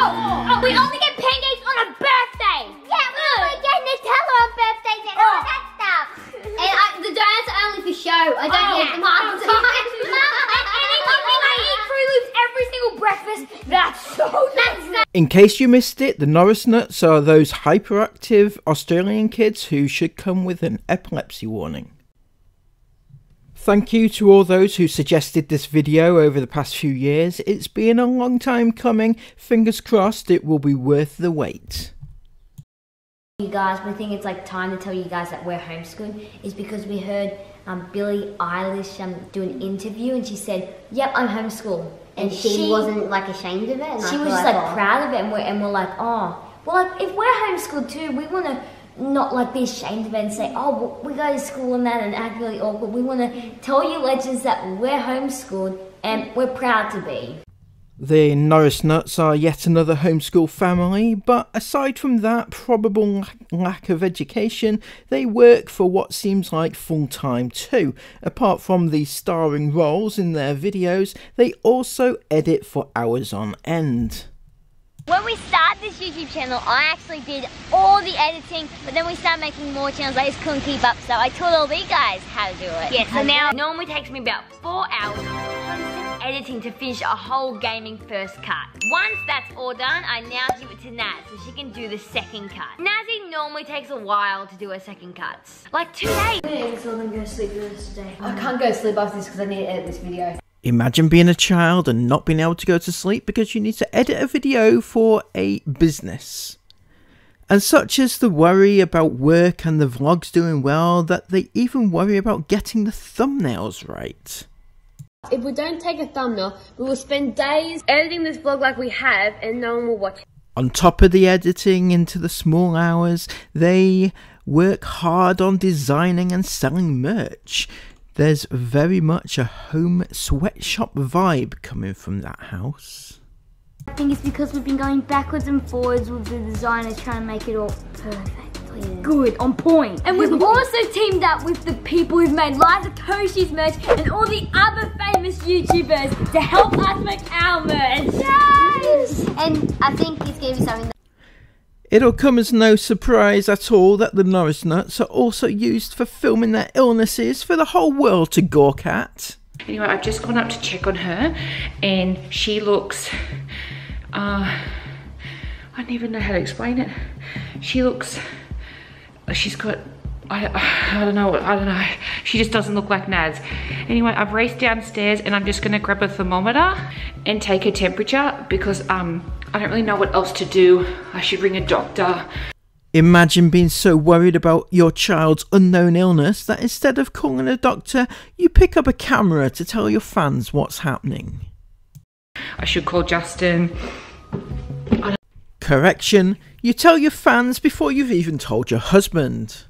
Oh, we only get pancakes on a birthday. Yeah, we only get Nutella on birthdays and all that stuff. And the donuts are only for show. I don't eat them half the time. And I eat Fruit Loops every single breakfast. That's so nice. In case you missed it, the Norris nuts are those hyperactive Australian kids who should come with an epilepsy warning. Thank you to all those who suggested this video over the past few years. It's been a long time coming. Fingers crossed it will be worth the wait. You guys, we think it's like time to tell you guys that we're homeschooled is because we heard Billie Eilish do an interview and she said, yep, I'm homeschooled. And she wasn't like ashamed of it? And she was just like proud of it and we're like, oh, well like if we're homeschooled too, we want to not like be ashamed of it and say, oh, well, we go to school and that and act really awkward. We want to tell you legends that we're homeschooled and we're proud to be. The Norris nuts are yet another homeschool family, but aside from that probable lack of education, they work for what seems like full time too. Apart from the starring roles in their videos, they also edit for hours on end. When we started this YouTube channel, I actually did all the editing, but then we started making more channels. I just couldn't keep up, so I taught all these guys how to do it. Yeah, so now it normally takes me about 4 hours of constant editing to finish a whole gaming first cut. Once that's all done, I now give it to Naz so she can do the second cut. Nazi normally takes a while to do her second cuts. Like 2 days. Yeah, so I'm going to go sleep the rest of the day. I can't go to sleep after this because I need to edit this video. Imagine being a child and not being able to go to sleep because you need to edit a video for a business. And such is the worry about work and the vlogs doing well that they even worry about getting the thumbnails right. If we don't take a thumbnail, we will spend days editing this vlog like we have and no one will watch it. On top of the editing into the small hours, they work hard on designing and selling merch. There's very much a home sweatshop vibe coming from that house. I think it's because we've been going backwards and forwards with the designers trying to make it all perfectly good, on point. And we've also teamed up with the people who've made Liza Koshy's merch and all the other famous YouTubers to help us make our merch. Yes! And I think it's going to be something that It'll come as no surprise at all that the Norris nuts are also used for filming their illnesses for the whole world to gawk at. Anyway, I've just gone up to check on her and she looks, I don't even know how to explain it. She looks, she's got, I don't know. She just doesn't look like Naz. Anyway, I've raced downstairs and I'm just gonna grab a thermometer and take her temperature because I don't really know what else to do. I should ring a doctor. Imagine being so worried about your child's unknown illness that instead of calling a doctor, you pick up a camera to tell your fans what's happening. I should call Justin. Correction, you tell your fans before you've even told your husband.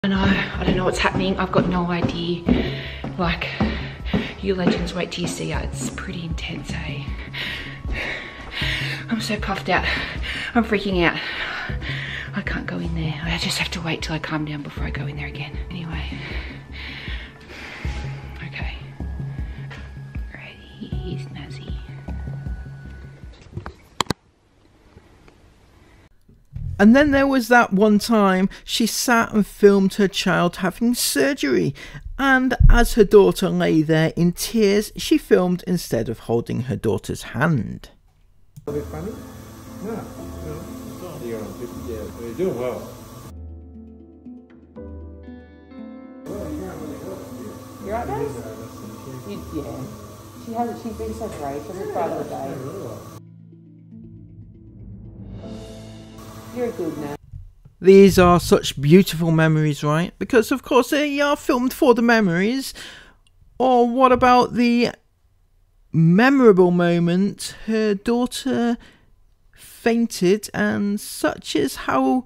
I don't know what's happening. I've got no idea. Like, you legends, wait till you see it. It's pretty intense, eh? I'm so puffed out. I'm freaking out. I can't go in there. I just have to wait till I calm down before I go in there again. Anyway. Okay. Ready? Here's Nazi. And then there was that one time she sat and filmed her child having surgery, and as her daughter lay there in tears, she filmed instead of holding her daughter's hand. A bit funny? No, no. You're doing well. You right, Dave? Yeah. She's been so brave. She's proud of the day. You're good now. These are such beautiful memories, right? Because of course they are filmed for the memories. Or what about the memorable moment her daughter fainted, and such is how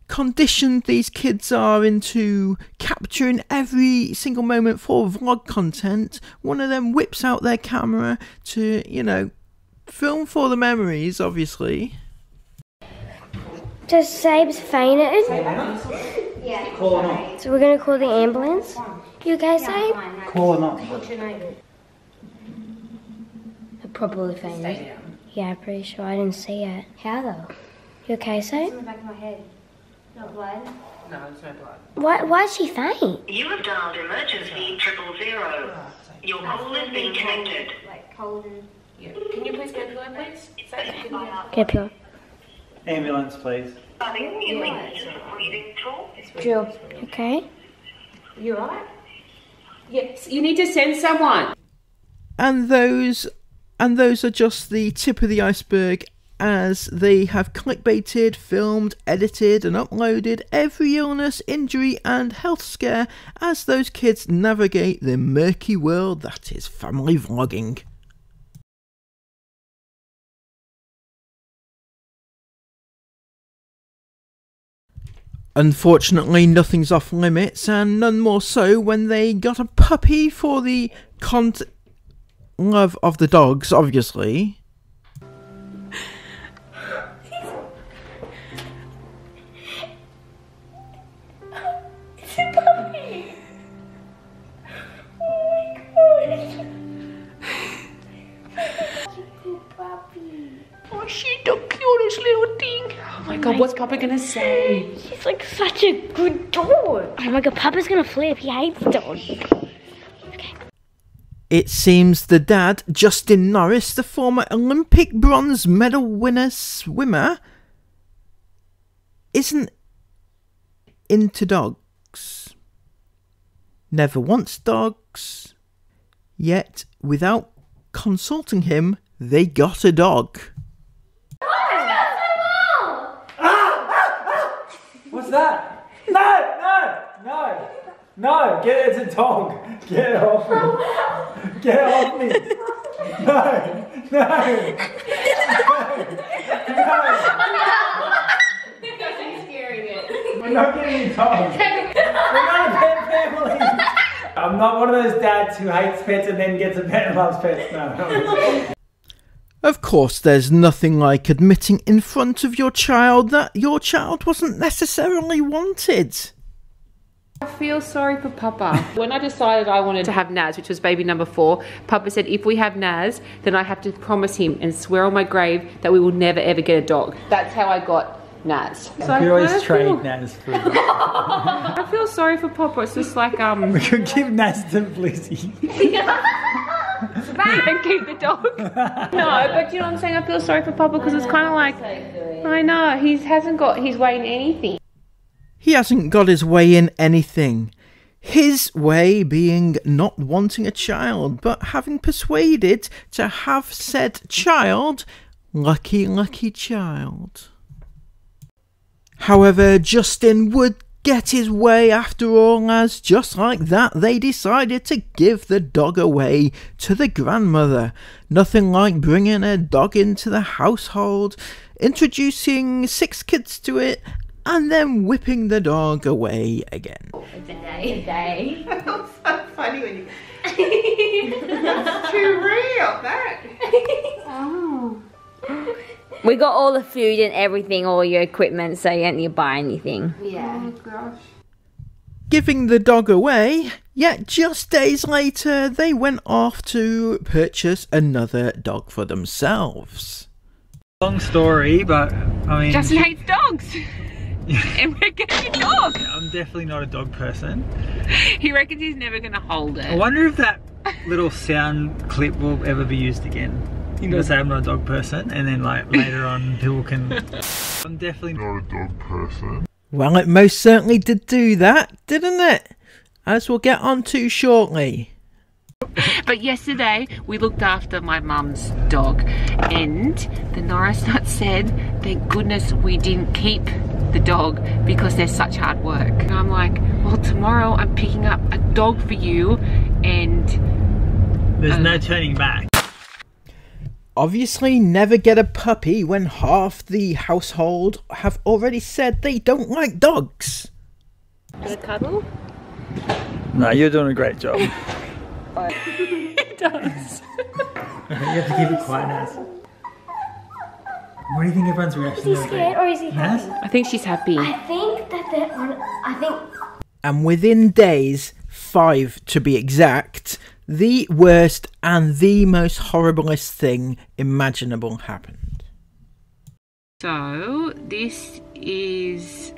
conditioned these kids are into capturing every single moment for vlog content. One of them whips out their camera to, you know, film for the memories, obviously. Just Sabe's fainted. yeah. Call him up. So we're going to call the ambulance. You okay, Sabe? Call him up. What's your name? Probably fainted. Yeah, I'm pretty sure I didn't see it. How though? You okay, so? It's in the back of my head. Not blood? No, there's no blood. Why is she faint? You have dialed emergency 000. Your call is being connected. Like cold and... Yeah. Can you please get a pillow, please? Get a pillow. Ambulance, please. Jill, okay? You alright? Yes, you need to send someone. And those are just the tip of the iceberg, as they have clickbaited, filmed, edited and uploaded every illness, injury and health scare as those kids navigate the murky world that is family vlogging. Unfortunately, nothing's off limits, and none more so when they got a puppy for the love of the dogs, obviously. It's a puppy! Oh my god! Such a good puppy. Oh, she's the cutest little thing. Oh my god, what's Papa gonna say? She's like such a good dog. Oh my god, Papa's gonna flip. He hates dogs. It seems the dad, Justin Norris, the former Olympic bronze medal winner swimmer, isn't into dogs. Never wants dogs. Yet, without consulting him, they got a dog. What's that? No! Get it, it's a dog. Get it off me. Get it off me. No. We're not getting a dog. We're not a pet family. I'm not one of those dads who hates pets and then gets a pet and loves pets. No. Of course, there's nothing like admitting in front of your child that your child wasn't necessarily wanted. I feel sorry for Papa. When I decided I wanted to have Naz, which was baby number 4, Papa said if we have Naz, then I have to promise him and swear on my grave that we will never ever get a dog. That's how I got Naz. So I could always trade Naz for a dog. I feel sorry for Papa. It's just like We could give Naz to Blizzy. and keep the dog. No, but you know what I'm saying? I feel sorry for Papa because it's kind of like, I know, he hasn't got his way in anything. He hasn't got his way in anything. His way being not wanting a child, but having persuaded to have said child. Lucky child. However, Justin would get his way after all, as just like that they decided to give the dog away to the grandmother. Nothing like bringing a dog into the household, introducing 6 kids to it, and then whipping the dog away again. Today. That was so funny when you... That's too real, that. Oh. We got all the food and everything, all your equipment, so you don't need to buy anything. Yeah. Oh gosh. Giving the dog away, yet just days later they went off to purchase another dog for themselves. Long story, but I mean... Justin hates dogs. And we're getting a dog. I'm definitely not a dog person. He reckons he's never going to hold it. I wonder if that little sound clip will ever be used again. You know, say I'm not a dog person, and then like later on people can... I'm definitely not a dog person. Well, it most certainly did do that, didn't it? As we'll get on to shortly. But yesterday we looked after my mum's dog, and the Norris nut said, thank goodness we didn't keep the dog because they're such hard work. And I'm like, well, tomorrow I'm picking up a dog for you, and there's no turning back. Obviously never get a puppy when half the household have already said they don't like dogs. Got a cuddle? No, you're doing a great job. He does. You have to keep it quiet, Naz. What do you think everyone's reaction Is he scared or is he Naz? happy? I think she's happy. I think that they're on... I think... And within days, 5 to be exact, the worst and the most horriblest thing imaginable happened. So this is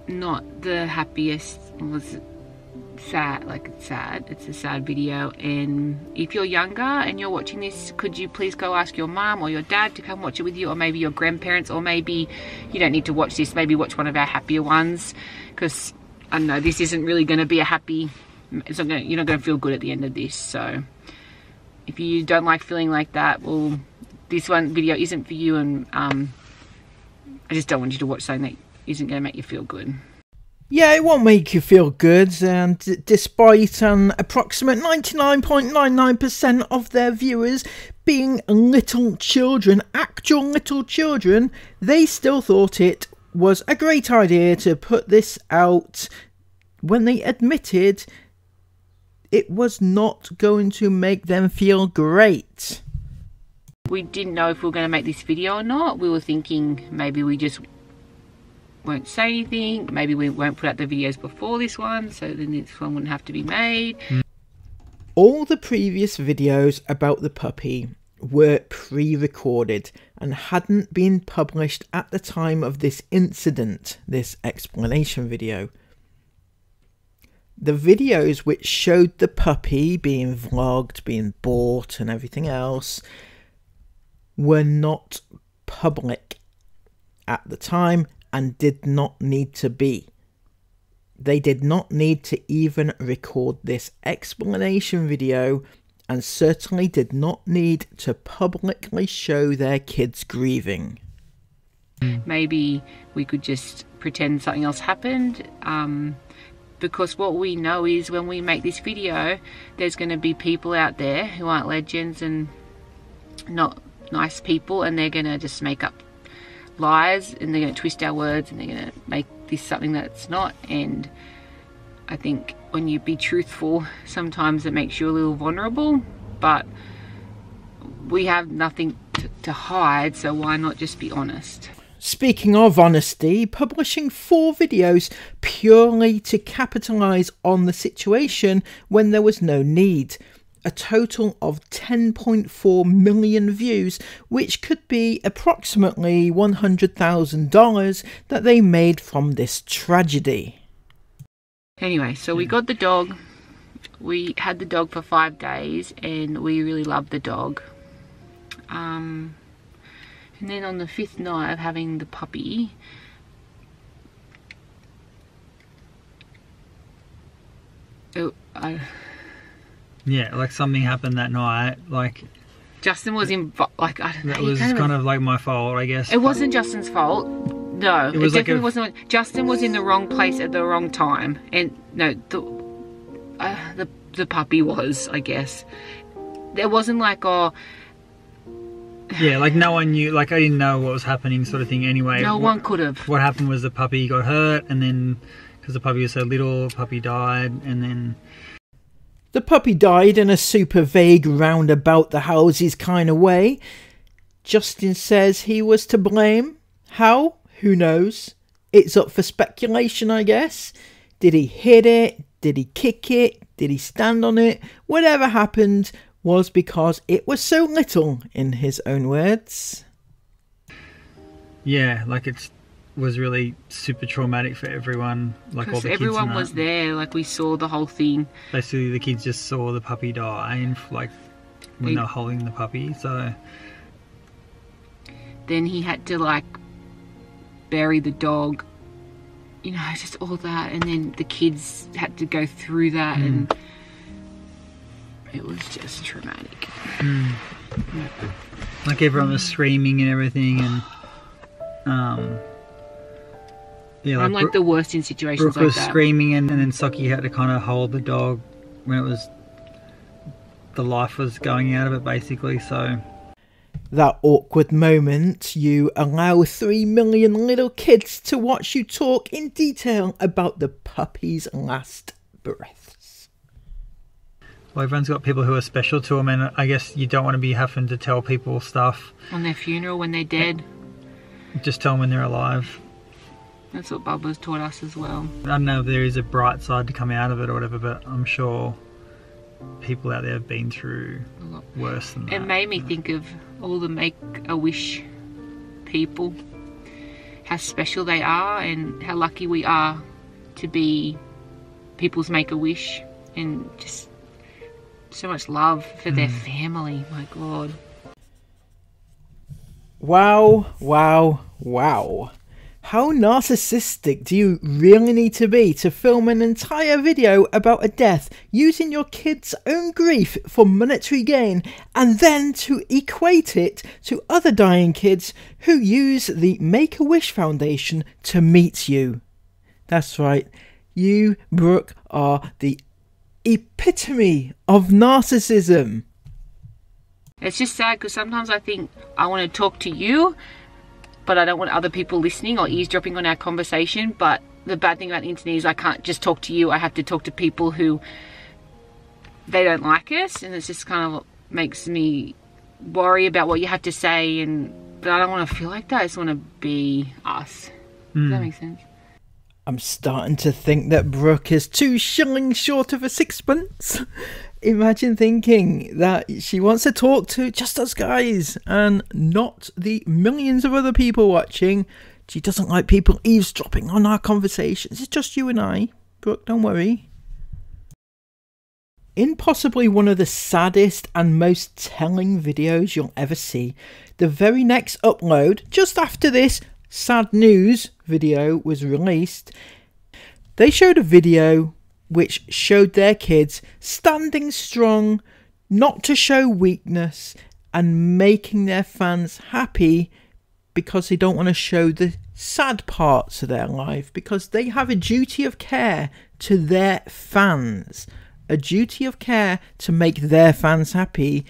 not the happiest, was sad, like it's sad, it's a sad video. And if you're younger and you're watching this, could you please go ask your mum or your dad to come watch it with you, or maybe your grandparents, or maybe you don't need to watch this, maybe watch one of our happier ones, because I know this isn't really going to be a happy, it's not gonna, you're not going to feel good at the end of this. So if you don't like feeling like that, well, this one video isn't for you, and I just don't want you to watch something that isn't going to make you feel good. Yeah, it won't make you feel good, and despite an approximate 99.99% of their viewers being little children, actual little children, they still thought it was a great idea to put this out when they admitted it was not going to make them feel great. We didn't know if we were going to make this video or not. We were thinking maybe we just won't say anything, maybe we won't put out the videos before this one, so then this one wouldn't have to be made. All the previous videos about the puppy were pre-recorded and hadn't been published at the time of this incident, this explanation video. The videos which showed the puppy being vlogged, being bought and everything else were not public at the time and did not need to be. They did not need to even record this explanation video, and certainly did not need to publicly show their kids grieving. Maybe we could just pretend something else happened, because what we know is when we make this video, there's going to be people out there who aren't legends and not nice people, and they're going to just make up lies, and they're going to twist our words, and they're going to make this something that it's not. And I think when you be truthful, sometimes it makes you a little vulnerable, but we have nothing to hide, so why not just be honest? Speaking of honesty, publishing 4 videos purely to capitalise on the situation when there was no need. A total of 10.4 million views, which could be approximately $100,000 that they made from this tragedy. Anyway, so we got the dog. We had the dog for 5 days and we really loved the dog. And then on the 5th night of having the puppy, yeah, like something happened that night, like Justin was in, like, I don't know. That was kind of like my fault, I guess. It wasn't Justin's fault. No, it definitely wasn't. Justin was in the wrong place at the wrong time, and no, the puppy was, I guess. There wasn't like, oh, yeah, like no one knew, like I didn't know what was happening, sort of thing. Anyway, no one could have. What happened was the puppy got hurt, and then because the puppy was so little, the puppy died, and then. The puppy died in a super vague roundabout the houses kind of way. Justin says he was to blame. How? Who knows? It's up for speculation, I guess. Did he hit it? Did he kick it? Did he stand on it? Whatever happened was because it was so little, in his own words. Yeah, like it was really super traumatic for everyone. Like all the kids. Everyone was there, like we saw the whole thing. Basically the kids just saw the puppy die, and like when they were holding the puppy, so. Then he had to like bury the dog, you know, just all that, and then the kids had to go through that, and it was just traumatic. Like everyone was screaming and everything, and yeah, I'm like the worst in situations Brooke was like that. Screaming, and then Sockie had to kind of hold the dog when it was, the life was going out of it basically, so. That awkward moment, you allow 3 million little kids to watch you talk in detail about the puppy's last breaths. Well, everyone's got people who are special to them, and I guess you don't want to be having to tell people stuff. On their funeral, when they're dead. Just tell them when they're alive. That's what Bubba's taught us as well. I don't know if there is a bright side to come out of it or whatever, but I'm sure people out there have been through worse than that. It made me think of all the Make-A-Wish people, how special they are and how lucky we are to be people's Make-A-Wish, and just so much love for their family. My God. Wow, wow, wow. How narcissistic do you really need to be to film an entire video about a death using your kid's own grief for monetary gain, and then to equate it to other dying kids who use the Make-A-Wish Foundation to meet you? That's right, you, Brooke, are the epitome of narcissism. It's just sad because sometimes I think I want to talk to you, but I don't want other people listening or eavesdropping on our conversation. But the bad thing about the internet is I can't just talk to you. I have to talk to people who, they don't like us, and it's just kind of makes me worry about what you have to say. But I don't want to feel like that. I just want to be us. Does that make sense? I'm starting to think that Brooke is 2 shillings short of a sixpence. Imagine thinking that she wants to talk to just us guys and not the millions of other people watching. She doesn't like people eavesdropping on our conversations. It's just you and I. Brooke, don't worry. In possibly one of the saddest and most telling videos you'll ever see, the very next upload, just after this sad news video was released, they showed a video which showed their kids standing strong, not to show weakness, and making their fans happy because they don't want to show the sad parts of their life, because they have a duty of care to their fans, a duty of care to make their fans happy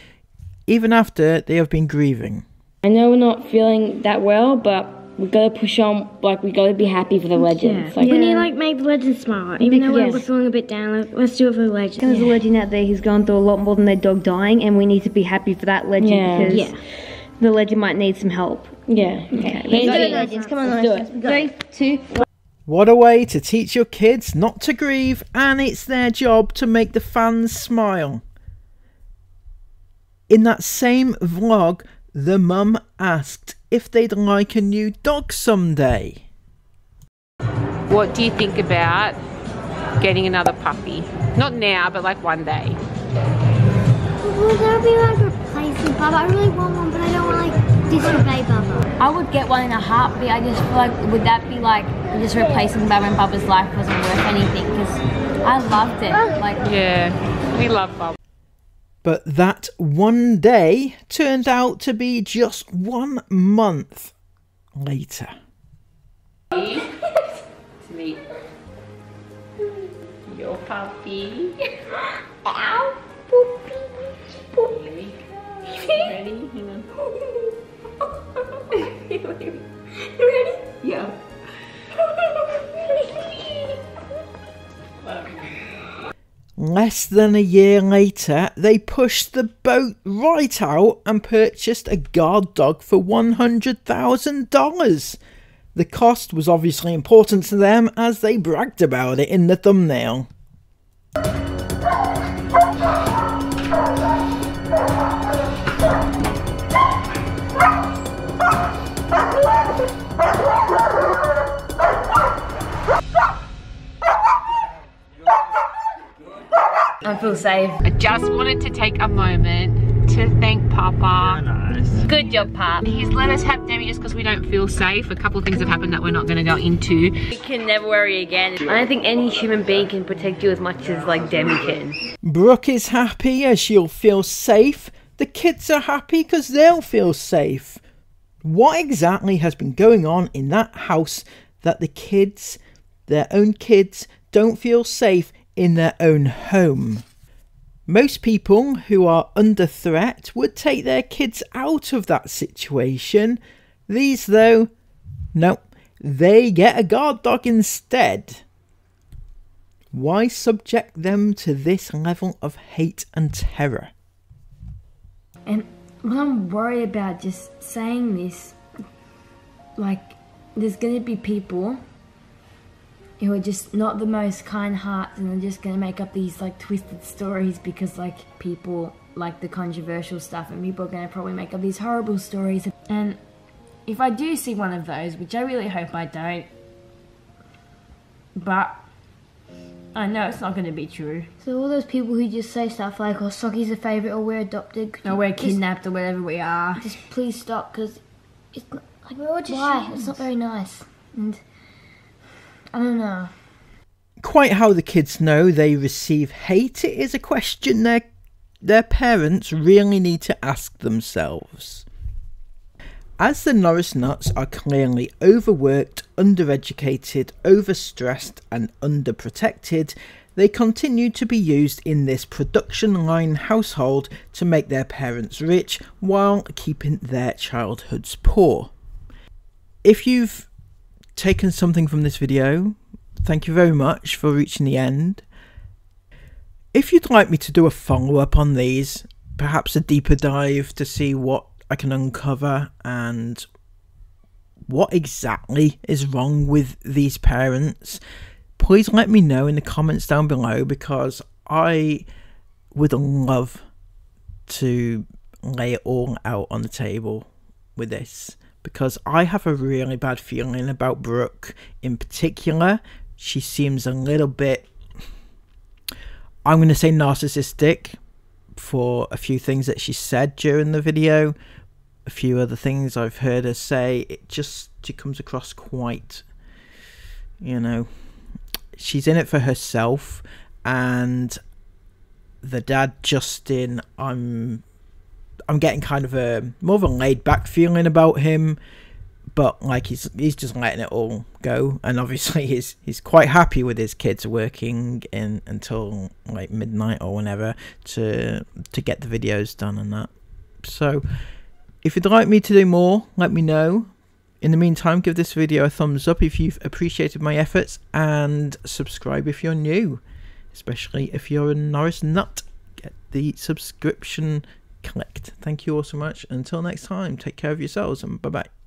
even after they have been grieving. I know we're not feeling that well, but we gotta push on. Like, we gotta be happy for the legends. Like, we need to make the legends smile. Even though we're feeling a bit down, let's do it for the legend. There's a legend out there who's gone through a lot more than their dog dying, and we need to be happy for that legend because the legend might need some help. Okay. Let's do it, legends. Come on, let's do it. 3, 2, 1. What a way to teach your kids not to grieve, and it's their job to make the fans smile. In that same vlog, the mum asked if they'd like a new dog someday. What do you think about getting another puppy? Not now, but like one day. Would there be like replacing Bubba? I really want one, but I don't want to like disobey Bubba. I would get one in a heartbeat. I just feel like, would that be like just replacing Bubba, and Bubba's life wasn't worth anything? Because I loved it. Like, yeah, we love Bubba. But that one day turned out to be just 1 month later. To meet your puppy. Ow, puppy. Here we go. Ready? Hang on. Ready? Yeah. Less than a year later, they pushed the boat right out and purchased a guard dog for $100,000. The cost was obviously important to them, as they bragged about it in the thumbnail. I feel safe. I just wanted to take a moment to thank Papa. Nice. Good job, Pop. He's let us have Demi just because we don't feel safe. A couple of things have happened that we're not going to go into. You can never worry again. I don't think any human being can protect you as much as like Demi can. Brooke is happy as she'll feel safe. The kids are happy because they'll feel safe. What exactly has been going on in that house that the kids, their own kids, don't feel safe in their own home? Most people who are under threat would take their kids out of that situation. These, though, no, they get a guard dog instead. Why subject them to this level of hate and terror? And what I'm worried about just saying this, like, there's gonna be people who are just not the most kind hearts and are just gonna make up these like twisted stories because like people like the controversial stuff, and people are gonna probably make up these horrible stories. And if I do see one of those, which I really hope I don't, but I know it's not going to be true. So all those people who just say stuff like, oh, Socky's a favourite, or we're adopted, or we're kidnapped, or whatever we are, just please stop, because it's not, like, we're all just why? It's not very nice. And I don't know. Quite how the kids know they receive hate, it is a question their parents really need to ask themselves. As the Norris nuts are clearly overworked, undereducated, overstressed and underprotected, they continue to be used in this production line household to make their parents rich while keeping their childhoods poor. If you've taken something from this video, thank you very much for reaching the end. If you'd like me to do a follow-up on these, perhaps a deeper dive to see what I can uncover and what exactly is wrong with these parents, please let me know in the comments down below, because I would love to lay it all out on the table with this, because I have a really bad feeling about Brooke in particular. She seems a little bit, I'm going to say, narcissistic for a few things that she said during the video. A few other things I've heard her say, she comes across quite, you know, she's in it for herself. And the dad, Justin, I'm getting kind of more of a laid back feeling about him, but like he's just letting it all go. And obviously he's quite happy with his kids working in until like midnight or whenever to get the videos done and that. So if you'd like me to do more, let me know. In the meantime, give this video a thumbs up if you've appreciated my efforts, and subscribe if you're new, especially if you're a Norris nut. Get the subscription clicked. Thank you all so much. Until next time, take care of yourselves and bye bye.